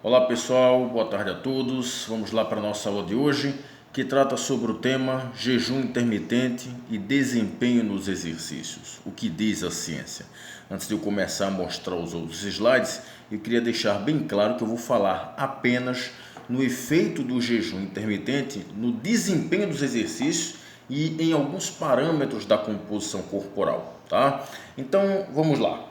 Olá pessoal, boa tarde a todos. Vamos lá para a nossa aula de hoje, que trata sobre o tema jejum intermitente e desempenho nos exercícios. O que diz a ciência? Antes de eu começar a mostrar os outros slides, eu queria deixar bem claro que eu vou falar apenas no efeito do jejum intermitente no desempenho dos exercícios e em alguns parâmetros da composição corporal, tá? Então, vamos lá.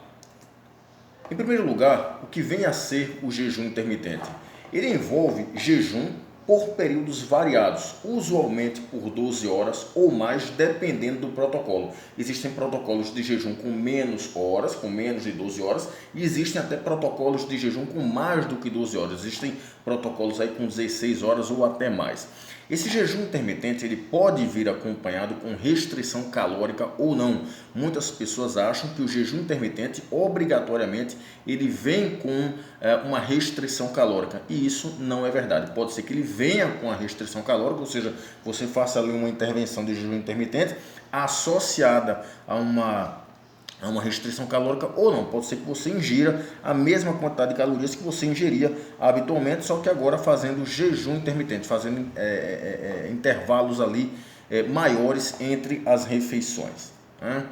Em primeiro lugar, o que vem a ser o jejum intermitente? Ele envolve jejum por períodos variados, usualmente por 12 horas ou mais, dependendo do protocolo. Existem protocolos de jejum com menos horas, com menos de 12 horas, e existem até protocolos de jejum com mais do que 12 horas. Existem protocolos aí com 16 horas ou até mais. Esse jejum intermitente ele pode vir acompanhado com restrição calórica ou não. Muitas pessoas acham que o jejum intermitente obrigatoriamente ele vem com uma restrição calórica, e isso não é verdade. Pode ser que ele venha com a restrição calórica, ou seja, você faça ali uma intervenção de jejum intermitente associada a uma restrição calórica ou não. Pode ser que você ingira a mesma quantidade de calorias que você ingeria habitualmente, só que agora fazendo jejum intermitente, fazendo intervalos ali maiores entre as refeições, né?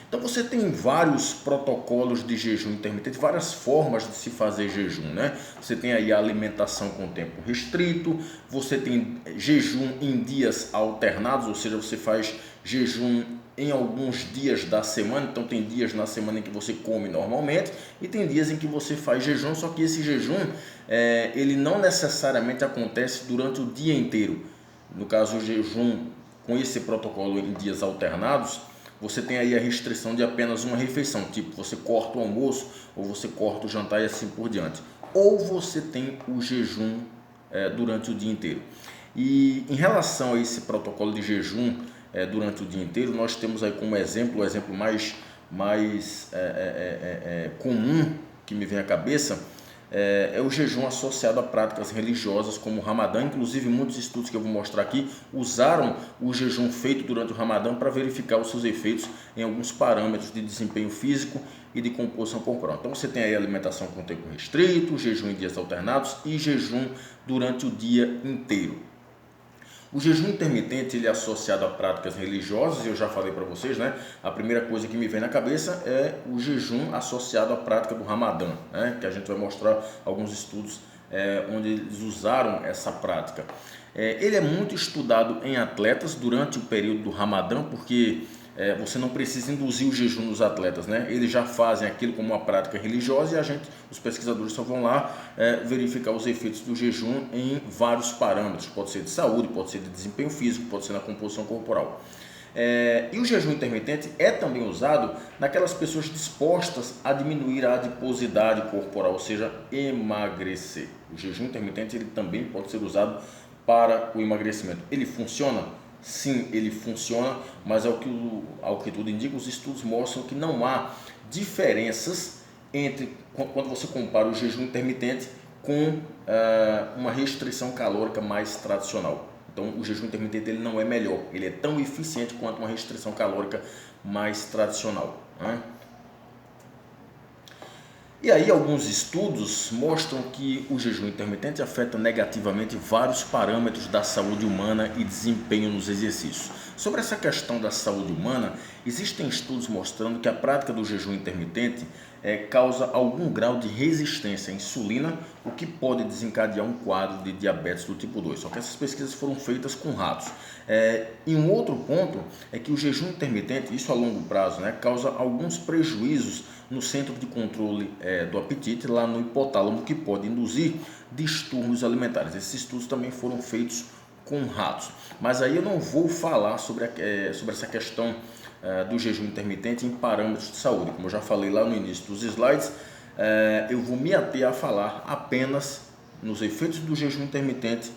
Então você tem vários protocolos de jejum intermitente, várias formas de se fazer jejum, né? Você tem aí a alimentação com tempo restrito, você tem jejum em dias alternados, ou seja, você faz jejum em alguns dias da semana. Então tem dias na semana em que você come normalmente e tem dias em que você faz jejum, só que esse jejum ele não necessariamente acontece durante o dia inteiro. No caso, o jejum com esse protocolo em dias alternados, você tem aí a restrição de apenas uma refeição, tipo você corta o almoço ou você corta o jantar e assim por diante. Ou você tem o jejum durante o dia inteiro. E em relação a esse protocolo de jejum durante o dia inteiro, nós temos aí como exemplo, o exemplo mais comum que me vem à cabeça, é o jejum associado a práticas religiosas como o Ramadã. Inclusive muitos estudos que eu vou mostrar aqui usaram o jejum feito durante o Ramadã para verificar os seus efeitos em alguns parâmetros de desempenho físico e de composição corporal. Então você tem aí alimentação com tempo restrito, jejum em dias alternados e jejum durante o dia inteiro. O jejum intermitente ele é associado a práticas religiosas, e eu já falei para vocês, né? A primeira coisa que me vem na cabeça é o jejum associado à prática do Ramadã, né? Que a gente vai mostrar alguns estudos onde eles usaram essa prática. Ele é muito estudado em atletas durante o período do Ramadã, porque você não precisa induzir o jejum nos atletas, né? Eles já fazem aquilo como uma prática religiosa e os pesquisadores só vão lá verificar os efeitos do jejum em vários parâmetros. Pode ser de saúde, pode ser de desempenho físico, pode ser na composição corporal. E o jejum intermitente é também usado naquelas pessoas dispostas a diminuir a adiposidade corporal, ou seja, emagrecer. O jejum intermitente ele também pode ser usado para o emagrecimento. Ele funciona? Sim, ele funciona, mas ao que tudo indica, os estudos mostram que não há diferenças entre quando você compara o jejum intermitente com uma restrição calórica mais tradicional. Então o jejum intermitente ele não é melhor, ele é tão eficiente quanto uma restrição calórica mais tradicional, né? E aí alguns estudos mostram que o jejum intermitente afeta negativamente vários parâmetros da saúde humana e desempenho nos exercícios. Sobre essa questão da saúde humana, existem estudos mostrando que a prática do jejum intermitente causa algum grau de resistência à insulina, o que pode desencadear um quadro de diabetes do tipo 2. Só que essas pesquisas foram feitas com ratos. E um outro ponto é que o jejum intermitente, isso a longo prazo, né, causa alguns prejuízos no centro de controle do apetite, lá no hipotálamo, que pode induzir distúrbios alimentares. Esses estudos também foram feitos com ratos. Mas aí eu não vou falar sobre essa questão do jejum intermitente em parâmetros de saúde. Como eu já falei lá no início dos slides, eu vou me ater a falar apenas nos efeitos do jejum intermitente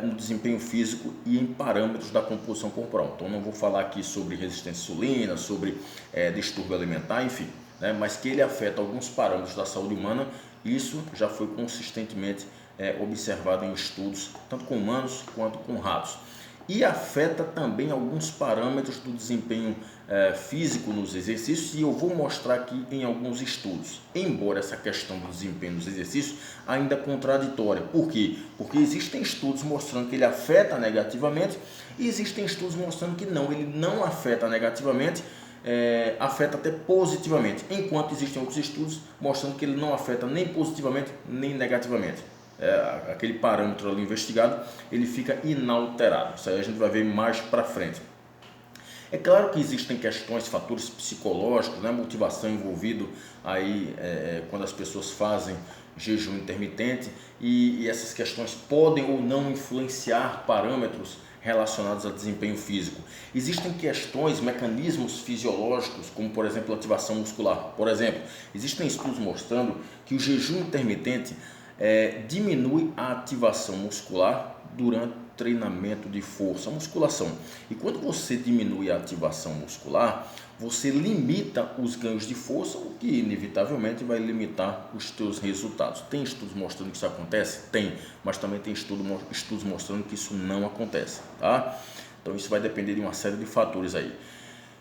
no desempenho físico e em parâmetros da composição corporal. Então não vou falar aqui sobre resistência à insulina, sobre distúrbio alimentar, enfim, né? Mas que ele afeta alguns parâmetros da saúde humana, isso já foi consistentemente observado em estudos, tanto com humanos quanto com ratos. e afeta também alguns parâmetros do desempenho físico nos exercícios, e eu vou mostrar aqui em alguns estudos. Embora essa questão do desempenho nos exercícios ainda é contraditória. Por quê? Porque existem estudos mostrando que ele afeta negativamente e existem estudos mostrando que não, ele não afeta negativamente, afeta até positivamente, enquanto existem outros estudos mostrando que ele não afeta nem positivamente nem negativamente. Aquele parâmetro ali investigado, ele fica inalterado. Isso aí a gente vai ver mais para frente. É claro que existem questões, fatores psicológicos, né, motivação envolvido aí quando as pessoas fazem jejum intermitente, e essas questões podem ou não influenciar parâmetros relacionados ao desempenho físico. Existem questões, mecanismos fisiológicos, como por exemplo a ativação muscular. Por exemplo, existem estudos mostrando que o jejum intermitente diminui a ativação muscular durante o treinamento de força, musculação. E quando você diminui a ativação muscular, você limita os ganhos de força, o que inevitavelmente vai limitar os teus resultados. Tem estudos mostrando que isso acontece? Tem, mas também tem estudos mostrando que isso não acontece, tá? Então isso vai depender de uma série de fatores aí.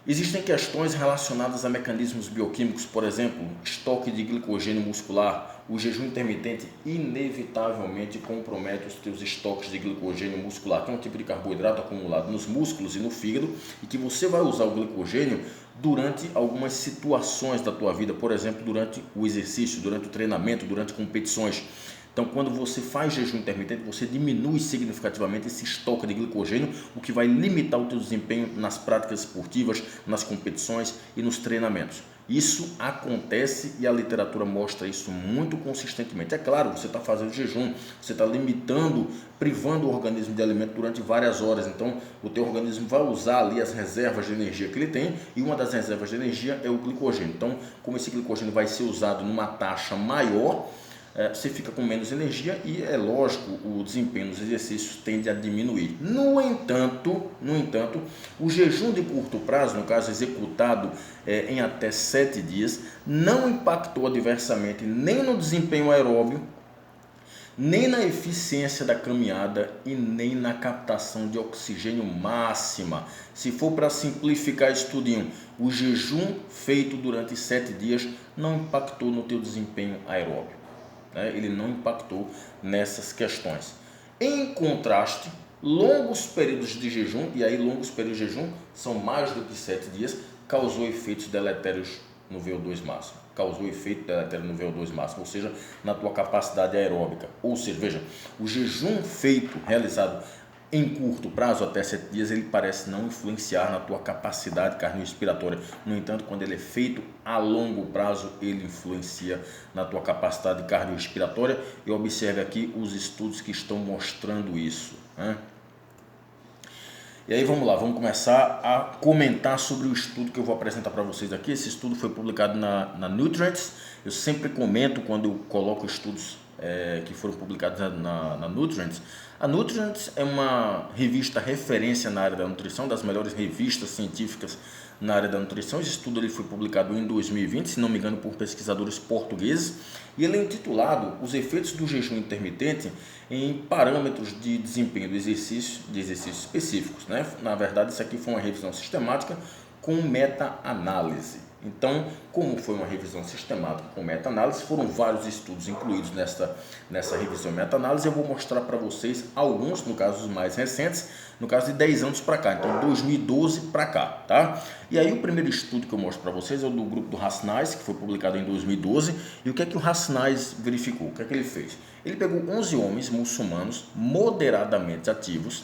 Existem questões relacionadas a mecanismos bioquímicos, por exemplo, estoque de glicogênio muscular. O jejum intermitente inevitavelmente compromete os teus estoques de glicogênio muscular, que é um tipo de carboidrato acumulado nos músculos e no fígado, e que você vai usar o glicogênio durante algumas situações da tua vida, por exemplo, durante o exercício, durante o treinamento, durante competições. Então, quando você faz jejum intermitente, você diminui significativamente esse estoque de glicogênio, o que vai limitar o teu desempenho nas práticas esportivas, nas competições e nos treinamentos. Isso acontece e a literatura mostra isso muito consistentemente. É claro, você está fazendo jejum, você está limitando, privando o organismo de alimento durante várias horas. Então, o teu organismo vai usar ali as reservas de energia que ele tem, e uma das reservas de energia é o glicogênio. Então, como esse glicogênio vai ser usado numa taxa maior, você fica com menos energia e, é lógico, o desempenho nos exercícios tende a diminuir. No entanto, o jejum de curto prazo, no caso executado em até 7 dias, não impactou adversamente nem no desempenho aeróbio, nem na eficiência da caminhada e nem na captação de oxigênio máxima. Se for para simplificar isso tudinho, o jejum feito durante 7 dias não impactou no teu desempenho aeróbio. Ele não impactou nessas questões. Em contraste, longos períodos de jejum, e aí longos períodos de jejum são mais do que 7 dias, causou efeitos deletérios no VO2 máximo. Causou efeito deletério no VO2 máximo, ou seja, na tua capacidade aeróbica. Ou seja, veja, o jejum realizado em curto prazo, até 7 dias, ele parece não influenciar na tua capacidade cardiorrespiratória. No entanto, quando ele é feito a longo prazo, ele influencia na tua capacidade cardiorrespiratória. E observe aqui os estudos que estão mostrando isso, né? E aí vamos lá, vamos começar a comentar sobre o estudo que eu vou apresentar para vocês aqui. Esse estudo foi publicado na Nutrients. Eu sempre comento quando eu coloco estudos que foram publicados na Nutrients. A Nutrients é uma revista referência na área da nutrição, das melhores revistas científicas na área da nutrição. Esse estudo ele foi publicado em 2020, se não me engano, por pesquisadores portugueses, e ele é intitulado Os efeitos do jejum intermitente em parâmetros de desempenho de exercícios específicos, né? Na verdade, isso aqui foi uma revisão sistemática com meta-análise. Então, como foi uma revisão sistemática com meta-análise, foram vários estudos incluídos nessa revisão meta-análise. Eu vou mostrar para vocês alguns, no caso os mais recentes, no caso de 10 anos para cá, então 2012 para cá, tá? E aí o primeiro estudo que eu mostro para vocês é o do grupo do Hasnais, que foi publicado em 2012. E o que é que o Hasnais verificou? O que é que ele fez? Ele pegou 11 homens muçulmanos moderadamente ativos,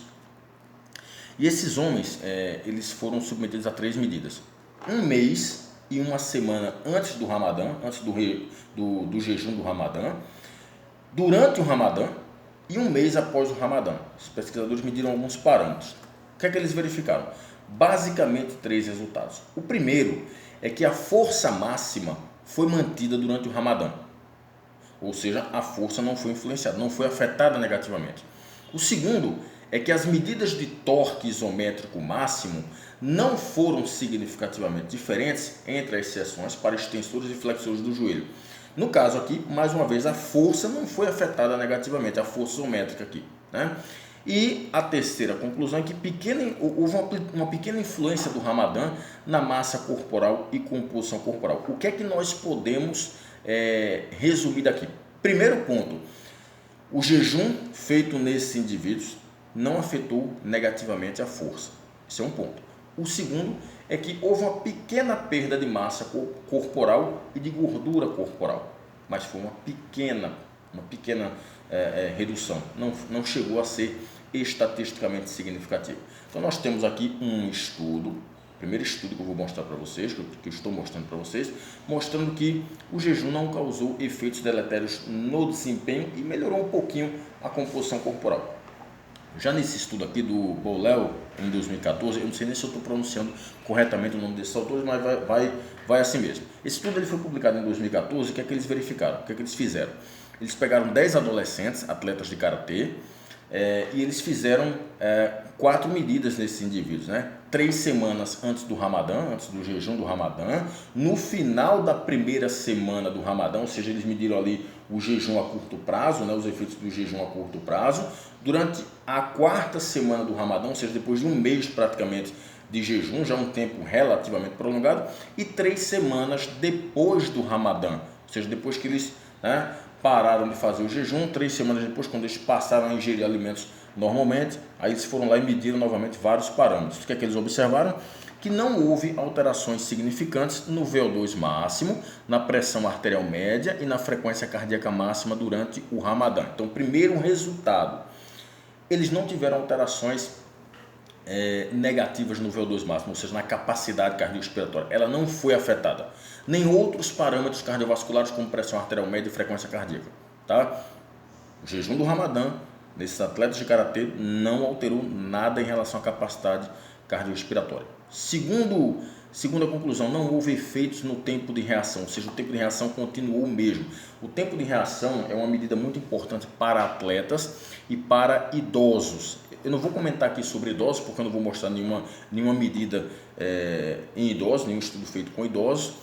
e esses homens eles foram submetidos a 3 medidas: um mês e uma semana antes do Ramadã, antes do jejum do Ramadã, durante o Ramadã e um mês após o Ramadã. Os pesquisadores mediram alguns parâmetros. O que é que eles verificaram? Basicamente 3 resultados. O primeiro é que a força máxima foi mantida durante o Ramadã, ou seja, a força não foi influenciada, não foi afetada negativamente. O segundo é que as medidas de torque isométrico máximo não foram significativamente diferentes entre as seções para extensores e flexores do joelho. No caso aqui, mais uma vez, a força não foi afetada negativamente, a força isométrica aqui, né? E a terceira conclusão é que houve uma pequena influência do Ramadã na massa corporal e composição corporal. O que é que nós podemos resumir daqui? Primeiro ponto, o jejum feito nesses indivíduos não afetou negativamente a força. Esse é um ponto. O segundo é que houve uma pequena perda de massa corporal e de gordura corporal, mas foi uma pequena redução, não chegou a ser estatisticamente significativo. Então nós temos aqui um estudo, primeiro estudo que eu vou mostrar para vocês, que eu estou mostrando para vocês, mostrando que o jejum não causou efeitos deletérios no desempenho e melhorou um pouquinho a composição corporal. Já nesse estudo aqui do Bolel, em 2014, eu não sei nem se eu estou pronunciando corretamente o nome desses autores, mas vai assim mesmo. Esse estudo ele foi publicado em 2014, o que é que eles verificaram? O que é que eles fizeram? Eles pegaram 10 adolescentes, atletas de karatê, e eles fizeram 4 medidas nesses indivíduos, né? 3 semanas antes do Ramadã, antes do jejum do Ramadã, no final da primeira semana do Ramadã, ou seja, eles mediram ali o jejum a curto prazo, né? Os efeitos do jejum a curto prazo, durante a 4ª semana do Ramadã, ou seja, depois de um mês praticamente de jejum, já um tempo relativamente prolongado, e 3 semanas depois do Ramadã, ou seja, depois que eles pararam de fazer o jejum, 3 semanas depois, quando eles passaram a ingerir alimentos normalmente, aí eles foram lá e mediram novamente vários parâmetros. O que é que eles observaram? Que não houve alterações significantes no VO2 máximo, na pressão arterial média e na frequência cardíaca máxima durante o Ramadã. Então, primeiro resultado, eles não tiveram alterações negativas no VO2 máximo, ou seja, na capacidade cardiorrespiratória. Ela não foi afetada. Nem outros parâmetros cardiovasculares como pressão arterial média e frequência cardíaca. Tá? O jejum do Ramadã, nesses atletas de karatê, não alterou nada em relação à capacidade cardiorrespiratória. Segunda conclusão, não houve efeitos no tempo de reação, ou seja, o tempo de reação continuou o mesmo. O tempo de reação é uma medida muito importante para atletas e para idosos. Eu não vou comentar aqui sobre idosos, porque eu não vou mostrar nenhuma medida em idosos, nenhum estudo feito com idosos.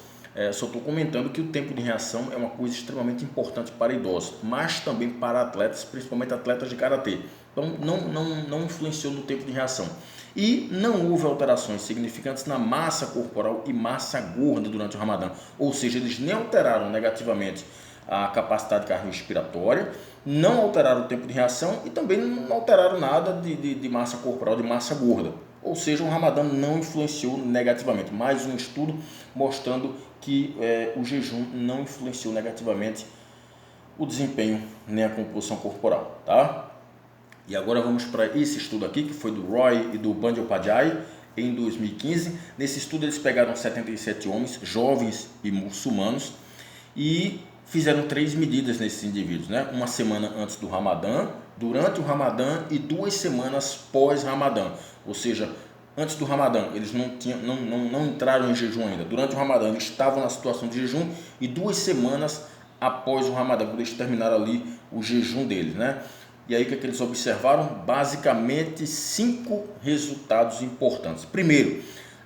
Só estou comentando que o tempo de reação é uma coisa extremamente importante para idosos, mas também para atletas, principalmente atletas de karatê. Então, não influenciou no tempo de reação. E não houve alterações significantes na massa corporal e massa gorda durante o Ramadã. Ou seja, eles nem alteraram negativamente a capacidade cardiorrespiratória, não alteraram o tempo de reação e também não alteraram nada de massa corporal, de massa gorda. Ou seja, o Ramadã não influenciou negativamente. Mais um estudo mostrando que o jejum não influenciou negativamente o desempenho nem a composição corporal, tá? E agora vamos para esse estudo aqui, que foi do Roy e do Bandyopadhyay, em 2015. Nesse estudo eles pegaram 77 homens, jovens e muçulmanos, e fizeram 3 medidas nesses indivíduos, né? Uma semana antes do Ramadã, durante o Ramadã e 2 semanas pós-Ramadã. Ou seja, antes do Ramadã eles não entraram em jejum ainda. Durante o Ramadã eles estavam na situação de jejum e 2 semanas após o Ramadã, quando eles terminaram ali o jejum deles, né? E aí o que é que eles observaram? Basicamente 5 resultados importantes. Primeiro,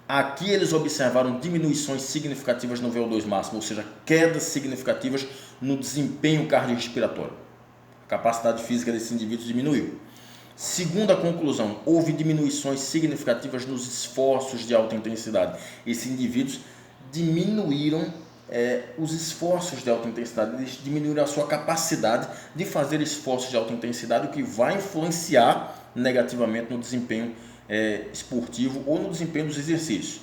aqui eles observaram diminuições significativas no VO2 máximo, ou seja, quedas significativas no desempenho cardiorrespiratório. A capacidade física desses indivíduos diminuiu. Segunda conclusão, houve diminuições significativas nos esforços de alta intensidade. Esses indivíduos diminuíram os esforços de alta intensidade, eles diminuíram a sua capacidade de fazer esforços de alta intensidade, o que vai influenciar negativamente no desempenho esportivo ou no desempenho dos exercícios.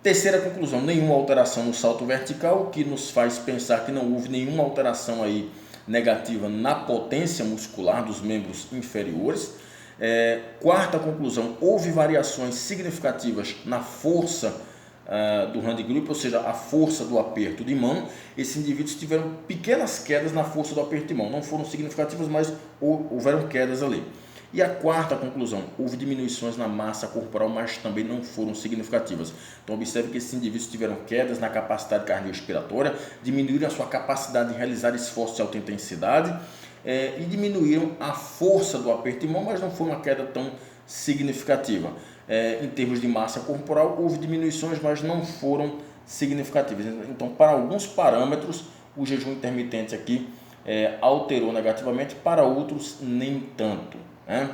Terceira conclusão, nenhuma alteração no salto vertical, o que nos faz pensar que não houve nenhuma alteração aí negativa na potência muscular dos membros inferiores. Quarta conclusão, houve variações significativas na força do hand grip, ou seja, a força do aperto de mão. Esses indivíduos tiveram pequenas quedas na força do aperto de mão, não foram significativas, mas houveram quedas ali. E a quarta conclusão, houve diminuições na massa corporal, mas também não foram significativas. Então observe que esses indivíduos tiveram quedas na capacidade cardiorrespiratória, diminuíram a sua capacidade de realizar esforços de alta intensidade e diminuíram a força do aperto de mão, mas não foi uma queda tão significativa. Em termos de massa corporal, houve diminuições, mas não foram significativas. Então, para alguns parâmetros, o jejum intermitente aqui alterou negativamente, para outros nem tanto, né?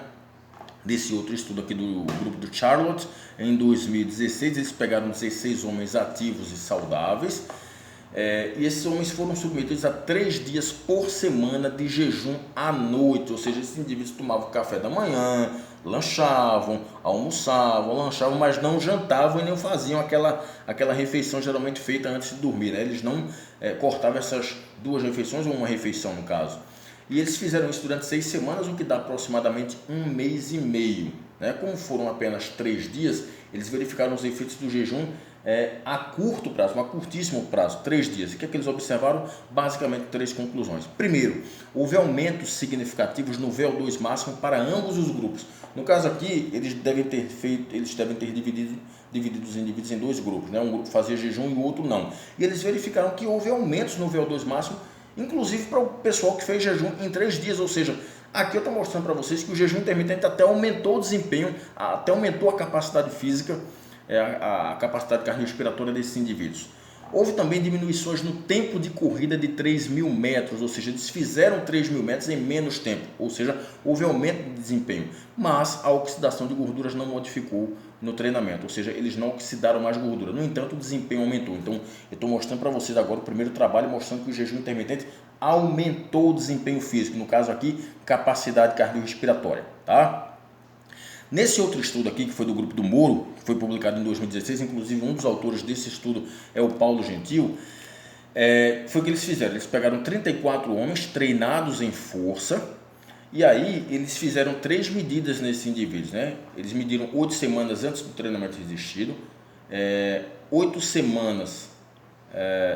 Desse outro estudo aqui do grupo do Charlotte, em 2016, eles pegaram 16 homens ativos e saudáveis, e esses homens foram submetidos a 3 dias por semana de jejum à noite, ou seja, esses indivíduos tomavam café da manhã, lanchavam, almoçavam, lanchavam, mas não jantavam e não faziam aquela refeição geralmente feita antes de dormir, né? Eles não cortavam essas 2 refeições, ou uma refeição no caso. E eles fizeram isso durante 6 semanas, o que dá aproximadamente 1 mês e meio. Né? Como foram apenas 3 dias, eles verificaram os efeitos do jejum a curto prazo, a curtíssimo prazo, 3 dias. E o que é que eles observaram? Basicamente 3 conclusões. Primeiro, houve aumentos significativos no VO2 máximo para ambos os grupos. No caso aqui, eles devem ter dividido os indivíduos em 2 grupos, né? Um grupo fazia jejum e o outro não. E eles verificaram que houve aumentos no VO2 máximo, inclusive para o pessoal que fez jejum em 3 dias, ou seja, aqui eu estou mostrando para vocês que o jejum intermitente até aumentou o desempenho, até aumentou a capacidade física, a capacidade cardiorrespiratória desses indivíduos. Houve também diminuições no tempo de corrida de 3.000 metros, ou seja, eles fizeram 3.000 metros em menos tempo, ou seja, houve aumento de desempenho, mas a oxidação de gorduras não modificou no treinamento, ou seja, eles não oxidaram mais gordura. No entanto, o desempenho aumentou. Então, eu estou mostrando para vocês agora o primeiro trabalho, mostrando que o jejum intermitente aumentou o desempenho físico, no caso aqui, capacidade cardiorrespiratória, tá? Nesse outro estudo aqui, que foi do grupo do Moro, que foi publicado em 2016, inclusive um dos autores desse estudo é o Paulo Gentil, foi o que eles fizeram. Eles pegaram 34 homens treinados em força, e aí eles fizeram 3 medidas nesses indivíduos, né? Eles mediram 8 semanas antes do treinamento resistido, 8 semanas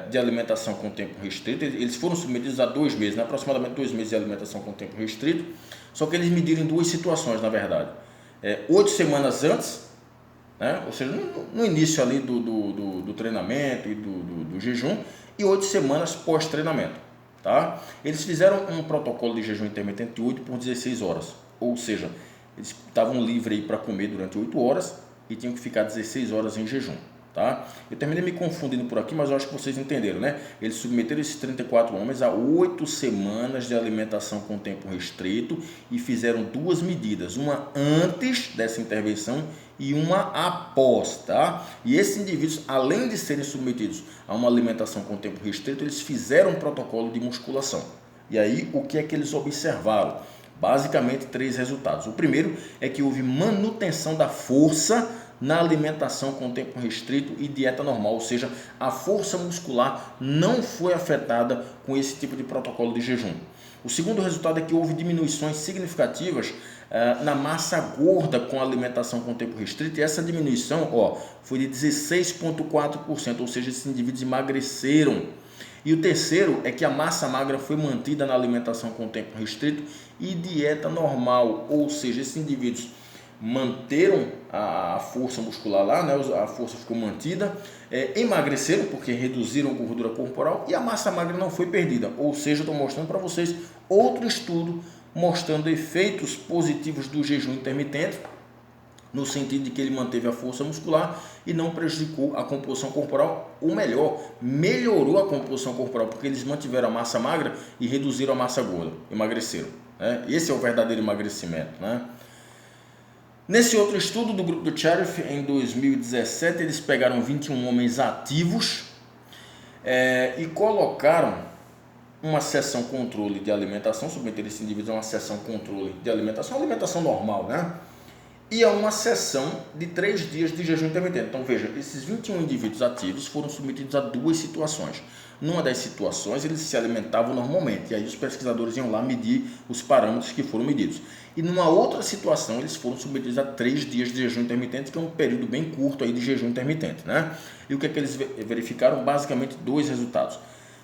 de alimentação com tempo restrito. Eles foram submetidos a 2 meses, né? Aproximadamente 2 meses de alimentação com tempo restrito, só que eles mediram em 2 situações, na verdade. 8 semanas antes, né? Ou seja, no início ali do treinamento e do jejum, e 8 semanas pós-treinamento, tá? Eles fizeram um protocolo de jejum intermitente de 8 por 16 horas, ou seja, eles estavam livres para comer durante 8 horas e tinham que ficar 16 horas em jejum. Tá? Eu terminei me confundindo por aqui, mas eu acho que vocês entenderam, né? Eles submeteram esses 34 homens a 8 semanas de alimentação com tempo restrito e fizeram 2 medidas, uma antes dessa intervenção e uma após, tá? E esses indivíduos, além de serem submetidos a uma alimentação com tempo restrito, eles fizeram um protocolo de musculação. E aí, o que é que eles observaram? Basicamente, 3 resultados. O primeiro é que houve manutenção da força na alimentação com tempo restrito e dieta normal, ou seja, a força muscular não foi afetada com esse tipo de protocolo de jejum. O segundo resultado é que houve diminuições significativas na massa gorda com alimentação com tempo restrito, e essa diminuição foi de 16,4%, ou seja, esses indivíduos emagreceram. E o terceiro é que a massa magra foi mantida na alimentação com tempo restrito e dieta normal, ou seja, esses indivíduos manteram a força muscular lá, né? A força ficou mantida, emagreceram porque reduziram a gordura corporal e a massa magra não foi perdida. Ou seja, estou mostrando para vocês outro estudo mostrando efeitos positivos do jejum intermitente, no sentido de que ele manteve a força muscular e não prejudicou a composição corporal, ou melhor, melhorou a composição corporal, porque eles mantiveram a massa magra e reduziram a massa gorda, emagreceram, né? Esse é o verdadeiro emagrecimento, né? Nesse outro estudo do grupo do Cherif, em 2017, eles pegaram 21 homens ativos e colocaram uma sessão controle de alimentação, submeteram esse indivíduo a uma sessão controle de alimentação normal, né? E a uma sessão de 3 dias de jejum intermitente. Então veja, esses 21 indivíduos ativos foram submetidos a 2 situações. Numa das situações eles se alimentavam normalmente, e aí os pesquisadores iam lá medir os parâmetros que foram medidos. E numa outra situação eles foram submetidos a 3 dias de jejum intermitente, que é um período bem curto aí de jejum intermitente, né? E o que é que eles verificaram? Basicamente 2 resultados.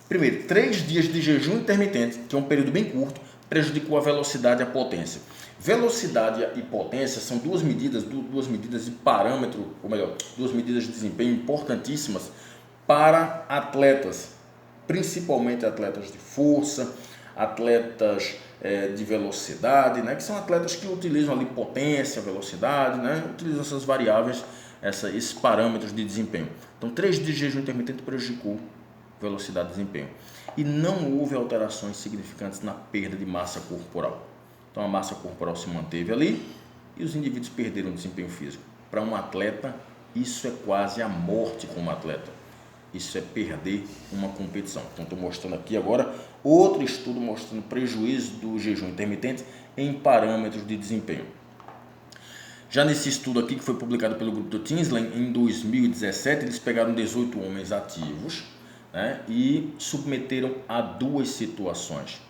Primeiro, 3 dias de jejum intermitente, que é um período bem curto, prejudicou a velocidade e a potência. Velocidade e potência são 2 medidas de parâmetro, ou melhor, 2 medidas de desempenho importantíssimas para atletas, principalmente atletas de força, atletas de velocidade, né, que são atletas que utilizam ali potência, velocidade, né, utilizam essas variáveis, esses parâmetros de desempenho. Então, 3 dias de jejum intermitente prejudicou velocidade e desempenho. E não houve alterações significantes na perda de massa corporal. Então a massa corporal se manteve ali, e os indivíduos perderam desempenho físico. Para um atleta, isso é quase a morte como atleta. Isso é perder uma competição. Então, estou mostrando aqui agora outro estudo mostrando prejuízo do jejum intermitente em parâmetros de desempenho. Já nesse estudo aqui, que foi publicado pelo grupo do Tinsley, em 2017, eles pegaram 18 homens ativos, né, e submeteram a 2 situações.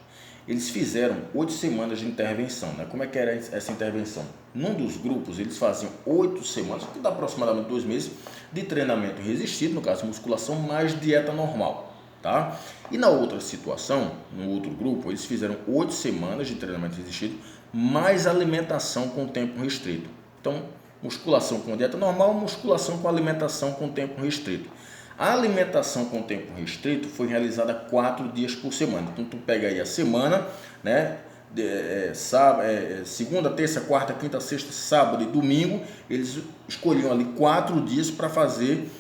Eles fizeram 8 semanas de intervenção, né? Como é que era essa intervenção? Num dos grupos, eles faziam 8 semanas, que dá aproximadamente 2 meses, de treinamento resistido, no caso musculação, mais dieta normal, tá? E na outra situação, no outro grupo, eles fizeram 8 semanas de treinamento resistido, mais alimentação com tempo restrito. Então, musculação com dieta normal, musculação com alimentação com tempo restrito. A alimentação com tempo restrito foi realizada 4 dias por semana. Então, tu pega aí a semana, né? Segunda, terça, quarta, quinta, sexta, sábado e domingo, eles escolhiam ali 4 dias para fazer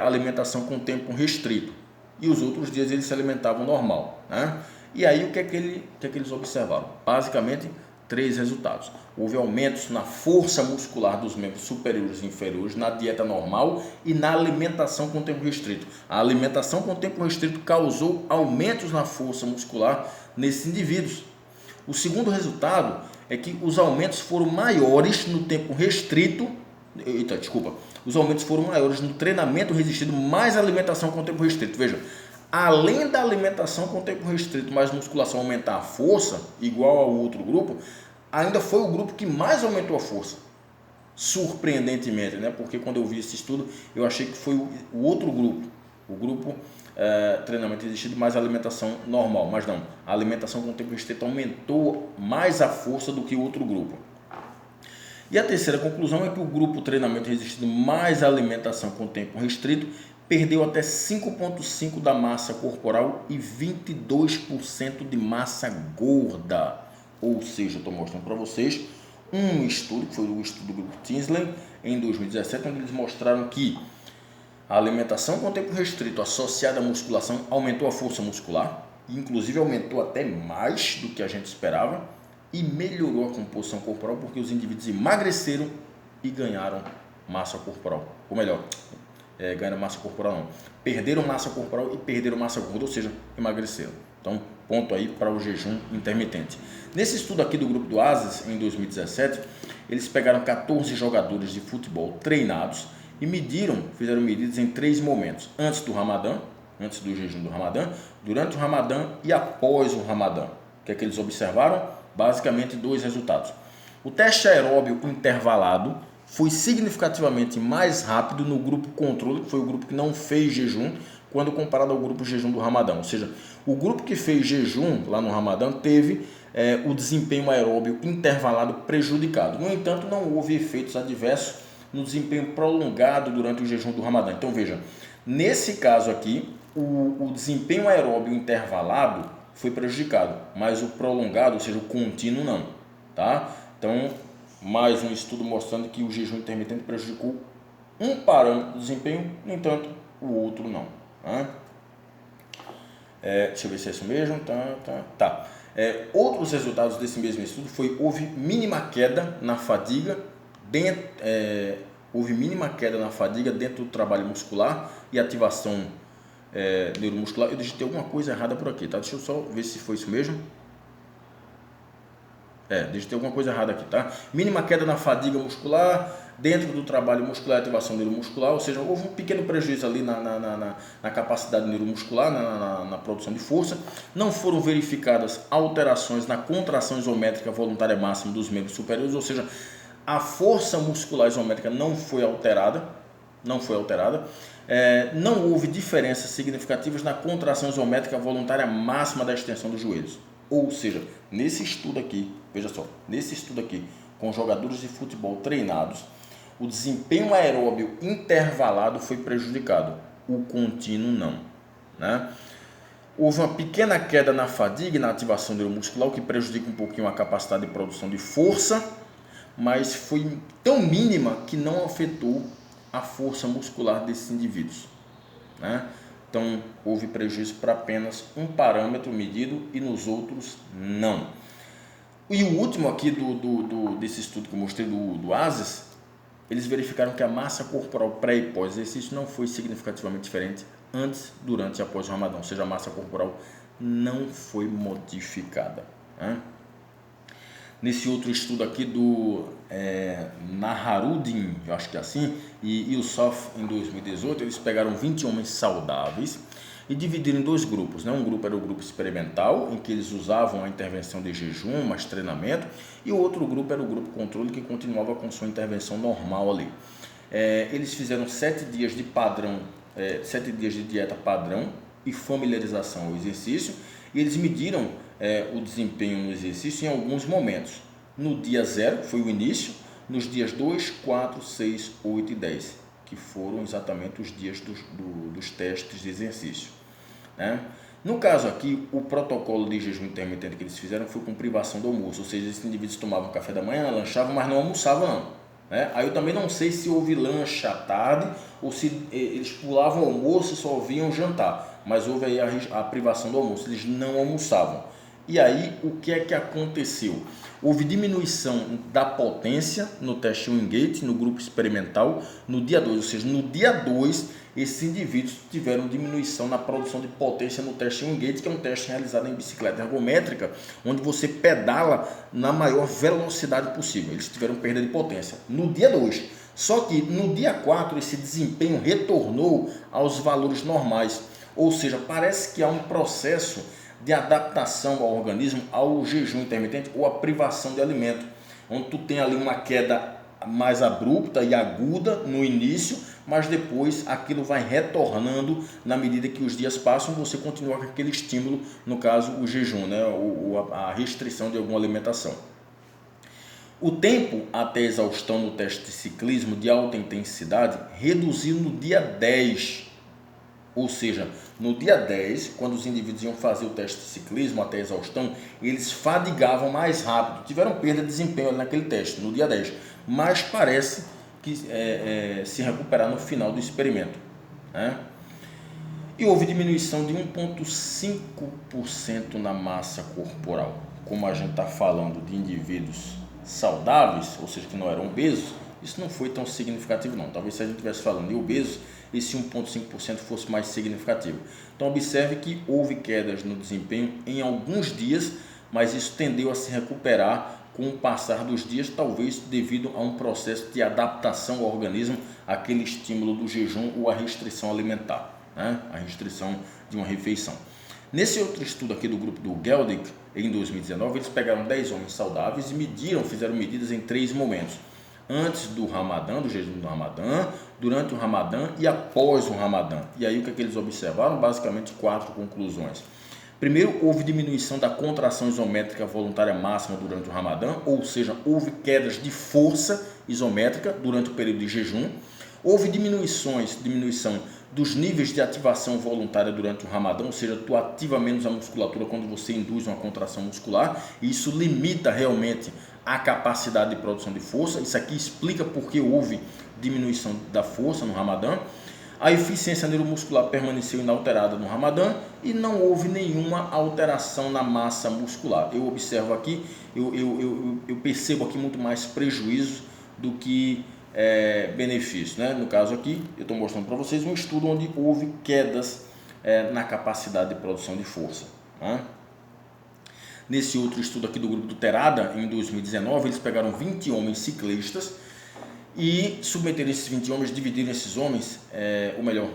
alimentação com tempo restrito. E os outros dias eles se alimentavam normal, né? E aí o que é que eles observaram? Basicamente, 3 resultados. Houve aumentos na força muscular dos membros superiores e inferiores, na dieta normal e na alimentação com tempo restrito. A alimentação com tempo restrito causou aumentos na força muscular nesses indivíduos. O segundo resultado é que os aumentos foram maiores no tempo restrito. Os aumentos foram maiores no treinamento resistido, mais alimentação com tempo restrito. Veja, além da alimentação com tempo restrito, mais musculação aumentar a força, igual ao outro grupo, ainda foi o grupo que mais aumentou a força. Surpreendentemente, né? Porque quando eu vi esse estudo, eu achei que foi o outro grupo, o grupo treinamento resistido mais alimentação normal, mas não, a alimentação com tempo restrito aumentou mais a força do que o outro grupo. E a terceira conclusão é que o grupo treinamento resistido mais alimentação com tempo restrito perdeu até 5,5% da massa corporal e 22% de massa gorda. Ou seja, estou mostrando para vocês um estudo, que foi o estudo do grupo Tinsley, em 2017, onde eles mostraram que a alimentação com tempo restrito associada à musculação aumentou a força muscular, inclusive aumentou até mais do que a gente esperava, e melhorou a composição corporal porque os indivíduos emagreceram e ganharam massa corporal. Ou melhor, ganharam massa corporal não, perderam massa corporal e perderam massa gorda, ou seja, emagreceram. Então, ponto aí para o jejum intermitente. Nesse estudo aqui do grupo do ASIS, em 2017, eles pegaram 14 jogadores de futebol treinados e fizeram medidas em 3 momentos: antes do Ramadã, antes do jejum do Ramadã, durante o Ramadã e após o Ramadã. O que é que eles observaram? Basicamente 2 resultados. O teste aeróbio intervalado foi significativamente mais rápido no grupo controle, que foi o grupo que não fez jejum, quando comparado ao grupo jejum do Ramadã. Ou seja, o grupo que fez jejum lá no Ramadã teve o desempenho aeróbio intervalado prejudicado. No entanto, não houve efeitos adversos no desempenho prolongado durante o jejum do Ramadã. Então veja, nesse caso aqui, o desempenho aeróbio intervalado foi prejudicado, mas o prolongado, ou seja, o contínuo não, tá? Então, mais um estudo mostrando que o jejum intermitente prejudicou um parâmetro do desempenho, no entanto, o outro não. Tá? Deixa eu ver se é isso mesmo. Tá. Outros resultados desse mesmo estudo houve mínima queda na fadiga dentro do trabalho muscular e ativação neuromuscular. Eu digitei alguma coisa errada por aqui, tá? Deixa eu só ver se foi isso mesmo. Digitei alguma coisa errada aqui, tá? Mínima queda na fadiga muscular dentro do trabalho muscular e ativação neuromuscular, ou seja, houve um pequeno prejuízo ali na capacidade neuromuscular, na produção de força. Não foram verificadas alterações na contração isométrica voluntária máxima dos membros superiores, ou seja, a força muscular isométrica não foi alterada. Não houve diferenças significativas na contração isométrica voluntária máxima da extensão dos joelhos. Ou seja, nesse estudo aqui, veja só, com jogadores de futebol treinados, o desempenho aeróbio intervalado foi prejudicado, o contínuo não, né? Houve uma pequena queda na fadiga e na ativação neuromuscular, o que prejudica um pouquinho a capacidade de produção de força, mas foi tão mínima que não afetou a força muscular desses indivíduos, né? Então, houve prejuízo para apenas um parâmetro medido e nos outros não. E o último aqui desse estudo que eu mostrei do ASIS, eles verificaram que a massa corporal pré e pós-exercício não foi significativamente diferente antes, durante e após o Ramadão, ou seja, a massa corporal não foi modificada, né? Nesse outro estudo aqui do Naharudin, eu acho que é assim, e Yusuf em 2018, eles pegaram 20 homens saudáveis e dividiram em dois grupos, né? Um grupo era o grupo experimental, em que eles usavam a intervenção de jejum, mais treinamento, e o outro grupo era o grupo controle, que continuava com sua intervenção normal ali. Eles fizeram 7 dias de padrão, 7 dias de dieta padrão e familiarização ao exercício, e eles mediram o desempenho no exercício em alguns momentos. No dia 0, foi o início, nos dias 2, 4, 6, 8 e 10, que foram exatamente os dias dos testes de exercício, né? No caso aqui, o protocolo de jejum intermitente que eles fizeram foi com privação do almoço, ou seja, esses indivíduos tomavam café da manhã, lanchavam, mas não almoçavam não, né? Aí eu também não sei se houve lanche à tarde ou se eles pulavam o almoço e só vinham jantar, mas houve aí a privação do almoço, eles não almoçavam. E aí, o que é que aconteceu? Houve diminuição da potência no teste Wingate, no grupo experimental, no dia 2, ou seja, no dia 2, esses indivíduos tiveram diminuição na produção de potência no teste Wingate, que é um teste realizado em bicicleta ergométrica, onde você pedala na maior velocidade possível. Eles tiveram perda de potência no dia 2. Só que no dia 4, esse desempenho retornou aos valores normais, ou seja, parece que há um processo de adaptação ao organismo ao jejum intermitente ou à privação de alimento, onde tu tem ali uma queda mais abrupta e aguda no início, mas depois aquilo vai retornando na medida que os dias passam, você continua com aquele estímulo, no caso o jejum, né, a restrição de alguma alimentação. O tempo até exaustão no teste de ciclismo de alta intensidade reduziu no dia 10. Ou seja, no dia 10, quando os indivíduos iam fazer o teste de ciclismo até exaustão, eles fadigavam mais rápido, tiveram perda de desempenho ali naquele teste, no dia 10, mas parece que se recuperar no final do experimento, né? E houve diminuição de 1,5% na massa corporal. Como a gente está falando de indivíduos saudáveis, ou seja, que não eram obesos, isso não foi tão significativo não. Talvez se a gente estivesse falando de obesos, esse 1,5% fosse mais significativo. Então observe que houve quedas no desempenho em alguns dias, mas isso tendeu a se recuperar com o passar dos dias, talvez devido a um processo de adaptação ao organismo àquele estímulo do jejum ou a restrição alimentar, né? A restrição de uma refeição. Nesse outro estudo aqui do grupo do Geldick, em 2019, eles pegaram 10 homens saudáveis e fizeram medidas em 3 momentos. Antes do Ramadã, do jejum do Ramadã, durante o Ramadã e após o Ramadã. E aí o que é que eles observaram? Basicamente 4 conclusões. Primeiro, houve diminuição da contração isométrica voluntária máxima durante o Ramadã, ou seja, houve quedas de força isométrica durante o período de jejum. Houve diminuição dos níveis de ativação voluntária durante o Ramadã, ou seja, tu ativa menos a musculatura quando você induz uma contração muscular, e isso limita realmente a capacidade de produção de força. Isso aqui explica por que houve diminuição da força no Ramadã. A eficiência neuromuscular permaneceu inalterada no Ramadã e não houve nenhuma alteração na massa muscular. Eu observo aqui, eu percebo aqui muito mais prejuízo do que benefício, né? No caso aqui, eu estou mostrando para vocês um estudo onde houve quedas na capacidade de produção de força, né? Nesse outro estudo aqui do grupo do Terada, em 2019, eles pegaram 20 homens ciclistas e submeteram esses 20 homens, dividiram esses homens, ou melhor,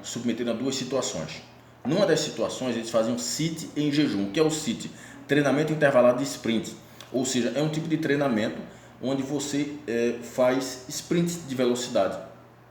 submeteram a 2 situações. Numa das situações, eles faziam CIT em jejum. O que é o CIT? Treinamento intervalado de sprint, ou seja, é um tipo de treinamento onde você faz sprints de velocidade,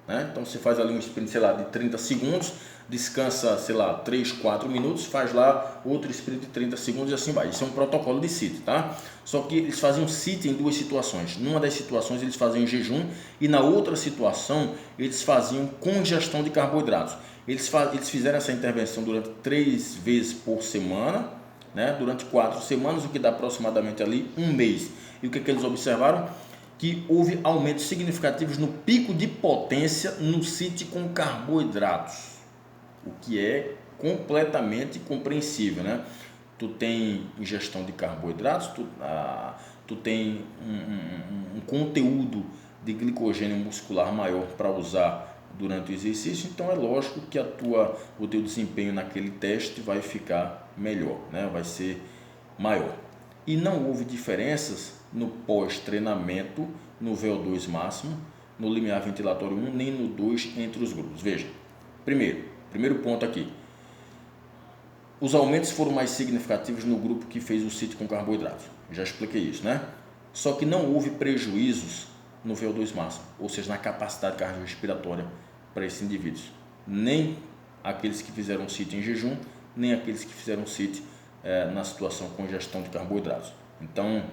né? Então você faz ali um sprint, sei lá, de 30 segundos, descansa, sei lá, 3, 4 minutos, faz lá outro sprint de 30 segundos e assim vai. Isso é um protocolo de CIT, tá? Só que eles faziam CIT em 2 situações. Numa das situações eles faziam jejum e na outra situação eles faziam congestão de carboidratos. Eles fizeram essa intervenção durante 3 vezes por semana, né? Durante 4 semanas, o que dá aproximadamente ali 1 mês. E o que eles observaram? Que houve aumentos significativos no pico de potência no CIT com carboidratos, o que é completamente compreensível, né? tu tem ingestão de carboidratos, tu tem um conteúdo de glicogênio muscular maior para usar durante o exercício, então é lógico que o teu desempenho naquele teste vai ficar melhor, né? Vai ser maior. E não houve diferenças no pós-treinamento, no VO2 máximo, no limiar ventilatório 1, nem no 2 entre os grupos. Veja, primeiro ponto aqui, os aumentos foram mais significativos no grupo que fez o CIT com carboidrato. Já expliquei isso, né? Só que não houve prejuízos no VO2 máximo, ou seja, na capacidade cardiorrespiratória para esses indivíduos. Nem aqueles que fizeram CIT em jejum, nem aqueles que fizeram CIT na situação com ingestão de carboidratos. Então,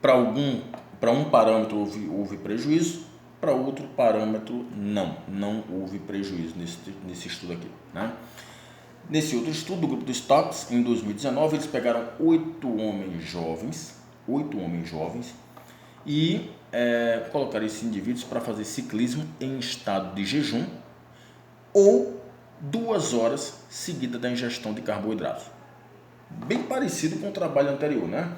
para um parâmetro houve prejuízo, para outro parâmetro não houve prejuízo nesse estudo aqui, né? Nesse outro estudo do grupo do Stokes, em 2019, eles pegaram 8 homens jovens e colocaram esses indivíduos para fazer ciclismo em estado de jejum ou 2 horas seguidas da ingestão de carboidratos. Bem parecido com o trabalho anterior, né?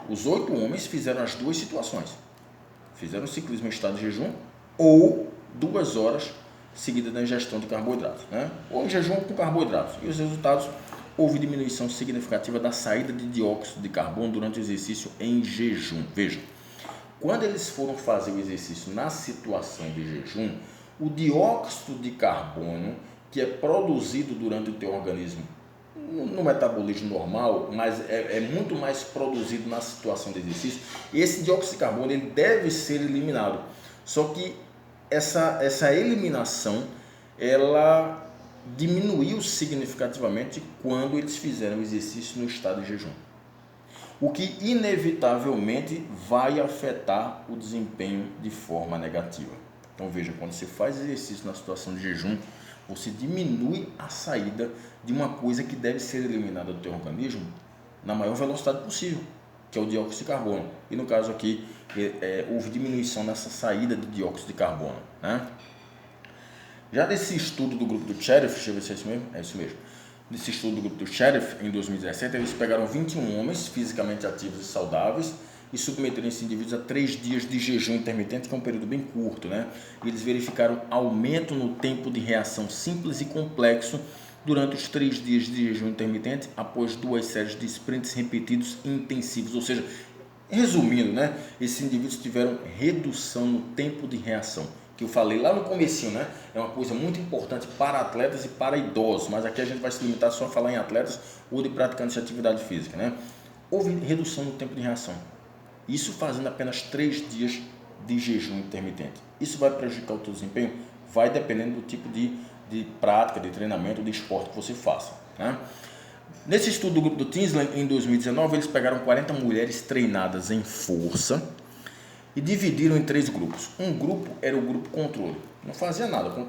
Os 8 homens fizeram as duas situações. Fizeram ciclismo em estado de jejum ou 2 horas seguida da ingestão de carboidratos, né? Ou em jejum com carboidratos. E os resultados, houve diminuição significativa da saída de dióxido de carbono durante o exercício em jejum. Veja, quando eles foram fazer o exercício na situação de jejum, o dióxido de carbono que é produzido durante o teu organismo no metabolismo normal, mas é muito mais produzido na situação de exercício, esse dióxido de carbono ele deve ser eliminado. Só que essa eliminação ela diminuiu significativamente quando eles fizeram o exercício no estado de jejum, o que inevitavelmente vai afetar o desempenho de forma negativa. Então veja, quando você faz exercício na situação de jejum, você diminui a saída de uma coisa que deve ser eliminada do teu organismo na maior velocidade possível, que é o dióxido de carbono. E no caso aqui, houve diminuição nessa saída de dióxido de carbono, né? Já nesse estudo do grupo do Sheriff, deixa eu ver se é isso mesmo, é isso mesmo. Nesse estudo do grupo do Sheriff, em 2017, eles pegaram 21 homens fisicamente ativos e saudáveis e submeteram esses indivíduos a 3 dias de jejum intermitente, que é um período bem curto, né? E eles verificaram aumento no tempo de reação simples e complexo durante os 3 dias de jejum intermitente após 2 séries de sprints repetidos intensivos. Ou seja, resumindo, né? Esses indivíduos tiveram redução no tempo de reação, que eu falei lá no comecinho, né? É uma coisa muito importante para atletas e para idosos, mas aqui a gente vai se limitar só a falar em atletas ou de praticantes de atividade física, né? Houve redução no tempo de reação. Isso fazendo apenas 3 dias de jejum intermitente. Isso vai prejudicar o teu desempenho? Vai dependendo do tipo de prática, de treinamento, de esporte que você faça, né? Nesse estudo do grupo do Tinsley, em 2019, eles pegaram 40 mulheres treinadas em força e dividiram em 3 grupos. Um grupo era o grupo controle, não fazia nada,